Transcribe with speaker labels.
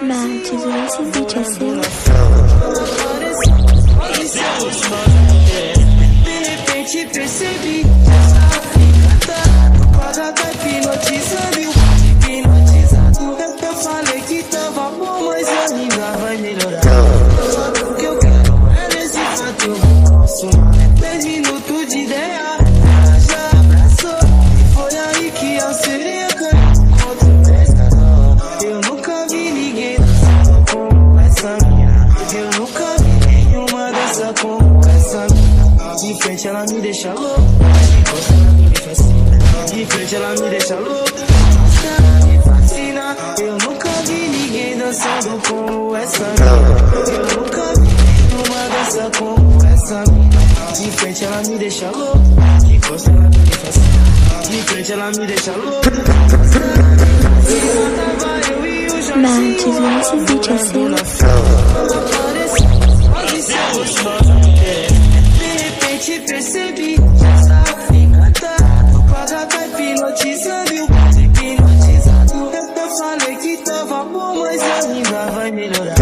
Speaker 1: Mates, esse beat é seu.
Speaker 2: De repente percebi essa fica quadrada hipnotizando e o hipnotizado. Eu falei que tava bom, mas ainda vai melhorar. O que eu quero é nesse fato eu posso 10 minutos de ideia. Já abraçou, foi aí que a sereia caiu contra o pescador. Eu nunca vi ninguém dançando como essa mina. Eu nunca vi nenhuma dança como essa mina. De frente ela me deixa louco, de costa ela me fascina. De frente ela me deixa louco, ela me fascina. Eu nunca vi ninguém dançando como essa mina. Eu nunca vi nenhuma dança como essa mina. De frente ela me deixa louco, de costa ela me fascina. De frente ela me deixa louco. Tava eu e o Jorge.
Speaker 1: Mates, esse beat é seu.
Speaker 2: De repente percebi essa fica quadrada hipnotizando e o hipnotizado. Eu falei que tava bom, mas ainda vai melhorar.